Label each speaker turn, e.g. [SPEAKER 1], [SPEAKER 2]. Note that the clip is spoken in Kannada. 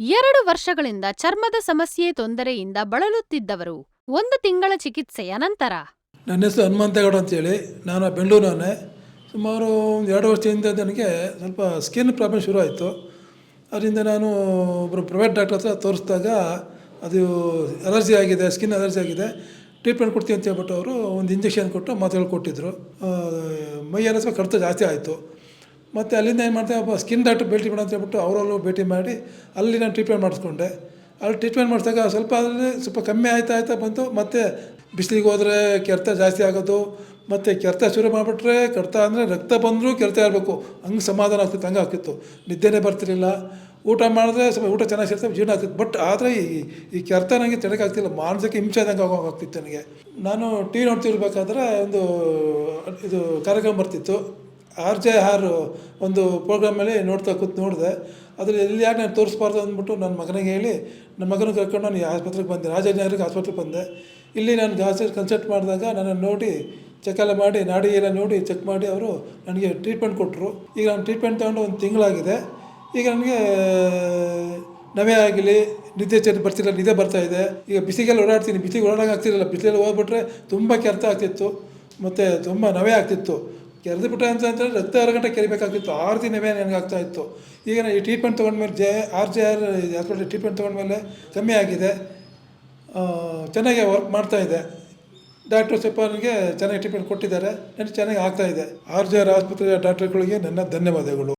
[SPEAKER 1] 2 ವರ್ಷಗಳಿಂದ ಚರ್ಮದ ಸಮಸ್ಯೆ ತೊಂದರೆಯಿಂದ ಬಳಲುತ್ತಿದ್ದವರು 1 ತಿಂಗಳ ಚಿಕಿತ್ಸೆಯ ನಂತರ
[SPEAKER 2] ನನ್ನ ಹೆಸರು ಹನುಮಂತೇಗೌಡ ಅಂತೇಳಿ. ನಾನು ಬೆಂಗಳೂರಿನವನೇ. ಸುಮಾರು 2 ವರ್ಷದಿಂದ ನನಗೆ ಸ್ವಲ್ಪ ಸ್ಕಿನ್ ಪ್ರಾಬ್ಲಮ್ ಶುರು ಆಯಿತು. ಅದರಿಂದ ನಾನು ಒಬ್ಬರು ಪ್ರೈವೇಟ್ ಡಾಕ್ಟರ್ ಹತ್ರ ತೋರಿಸಿದಾಗ ಅದು ಅಲರ್ಜಿ ಆಗಿದೆ, ಸ್ಕಿನ್ ಅಲರ್ಜಿ ಆಗಿದೆ, ಟ್ರೀಟ್ಮೆಂಟ್ ಕೊಡ್ತೀವಿ ಅಂತ ಹೇಳ್ಬಿಟ್ಟು ಅವರು ಒಂದು ಇಂಜೆಕ್ಷನ್ ಕೊಟ್ಟು ಮಾತ್ರೆಗಳು ಕೊಟ್ಟಿದ್ದರು. ಮೈಯೆಲ್ಲ ಸ್ವಲ್ಪ ಕಡಿತ ಜಾಸ್ತಿ ಆಯಿತು. ಮತ್ತು ಅಲ್ಲಿಂದ ಏನು ಮಾಡ್ದೆ, ಒಬ್ಬ ಸ್ಕಿನ್ ಡಾಕ್ಟರ್ ಭೇಟಿ ಮಾಡು ಅಂತ ಹೇಳ್ಬಿಟ್ಟು ಅವರಲ್ಲೂ ಭೇಟಿ ಮಾಡಿ ಅಲ್ಲಿ ನಾನು ಟ್ರೀಟ್ಮೆಂಟ್ ಮಾಡಿಸ್ಕೊಂಡೆ. ಅಲ್ಲಿ ಟ್ರೀಟ್ಮೆಂಟ್ ಮಾಡಿಸಿದಾಗ ಸ್ವಲ್ಪ ಕಮ್ಮಿ ಆಯ್ತಾ ಬಂತು. ಮತ್ತು ಬಿಸಿಲಿಗೆ ಹೋದರೆ ಕೆರೆತ ಜಾಸ್ತಿ ಆಗೋದು, ಮತ್ತು ಕೆರೆತ ಶುರು ಮಾಡಿಬಿಟ್ರೆ ಕೆರೆತ ಅಂದರೆ ರಕ್ತ ಬಂದರೂ ಕೆರೆತ ಇರಬೇಕು, ಹಂಗೆ ಸಮಾಧಾನ ಆಗ್ತಿತ್ತು, ಹಂಗೆ ಆಗ್ತಿತ್ತು. ನಿದ್ದೆನೇ ಬರ್ತಿರಲಿಲ್ಲ. ಊಟ ಮಾಡಿದ್ರೆ ಸ್ವಲ್ಪ ಊಟ ಚೆನ್ನಾಗಿ ಸೇರ್ತದೆ, ಜೀರ್ಣ ಆಗ್ತಿತ್ತು. ಬಟ್ ಆದರೆ ಈ ಕೆರೆತ ನನಗೆ ತಡೆಯೋಕ್ಕಾಗ್ತಿಲ್ಲ, ಮಾನಸಿಕ ಹಿಂಸೆ ಆದಂಗೆ ಆಗ್ತಿತ್ತು ನನಗೆ. ನಾನು ಟಿ ವಿ ನೋಡ್ತಿರ್ಬೇಕಾದ್ರೆ ಇದು ಕಾರ್ಯಕ್ರಮ ಬರ್ತಿತ್ತು, RJR ಒಂದು ಪ್ರೋಗ್ರಾಮಲ್ಲಿ ನೋಡಿದೆ. ಅದರಲ್ಲಿ ಎಲ್ಲಿ ಯಾಕೆ ನಾನು ತೋರಿಸ್ಬಾರ್ದು ಅಂದ್ಬಿಟ್ಟು ನನ್ನ ಮಗನಿಗೆ ಹೇಳಿ, ನನ್ನ ಮಗನ ಕರ್ಕೊಂಡು ನಾನು ಈ ಆಸ್ಪತ್ರೆಗೆ ಬಂದೆ, ರಾಜಾಜಿನಗರಕ್ಕೆ ಆಸ್ಪತ್ರೆಗೆ ಬಂದೆ. ಇಲ್ಲಿ ನಾನು ಜಾಸ್ತಿ ಕನ್ಸಲ್ಟ್ ಮಾಡಿದಾಗ ನನ್ನನ್ನು ನೋಡಿ ಚೆಕ್ ಎಲ್ಲ ಮಾಡಿ, ನಾಡಿ ಎಲ್ಲ ನೋಡಿ ಚೆಕ್ ಮಾಡಿ ಅವರು ನನಗೆ ಟ್ರೀಟ್ಮೆಂಟ್ ಕೊಟ್ಟರು. ಈಗ ನಾನು ಟ್ರೀಟ್ಮೆಂಟ್ ತೊಗೊಂಡು 1 ತಿಂಗಳಾಗಿದೆ. ಈಗ ನನಗೆ ನವೆ ಆಗಲಿ, ನಿದ್ದೆ ಬರ್ತಾಯಿದೆ. ಈಗ ಬಿಸಿಗೆಲ್ಲ ಓಡಾಡ್ತೀನಿ, ಬಿಸಿಗೆ ಓಡಾಡೋಕೆ ಆಗ್ತಿರಲಿಲ್ಲ. ಬಿಸಿಲಲ್ಲಿ ಹೋಗ್ಬಿಟ್ರೆ ತುಂಬ ಕೆರೆತ ಆಗ್ತಿತ್ತು, ಮತ್ತು ತುಂಬ ನವೆ ಆಗ್ತಿತ್ತು. ಕೆರೆದು ಬಿಟ್ಟೆ ಅಂತಂದರೆ ರಕ್ತ ಹೊರಗಂಟೆ ಕೆರಿಬೇಕಾಗ್ತಿತ್ತು. 6 ದಿನ ನವೆ ನನಗೆ ಆಗ್ತಾಯಿತ್ತು. ಈಗ ನಾನು ಈ ಟ್ರೀಟ್ಮೆಂಟ್ ತೊಗೊಂಡ್ಮೇಲೆ RJR ಹಾಸ್ಪಿಟಲ್ ಟ್ರೀಟ್ಮೆಂಟ್ ತೊಗೊಂಡ್ಮೇಲೆ ಕಮ್ಮಿ ಆಗಿದೆ, ಚೆನ್ನಾಗಿ ವರ್ಕ್ ಮಾಡ್ತಾಯಿದೆ. ಡಾಕ್ಟ್ರು ಸ್ವಲ್ಪ ನನಗೆ ಚೆನ್ನಾಗಿ ಟ್ರೀಟ್ಮೆಂಟ್ ಕೊಟ್ಟಿದ್ದಾರೆ, ನನಗೆ ಚೆನ್ನಾಗಿ ಆಗ್ತಾಯಿದೆ. RJR ಆಸ್ಪತ್ರೆಯ ಡಾಕ್ಟ್ರುಗಳಿಗೆ ನನ್ನ ಧನ್ಯವಾದಗಳು.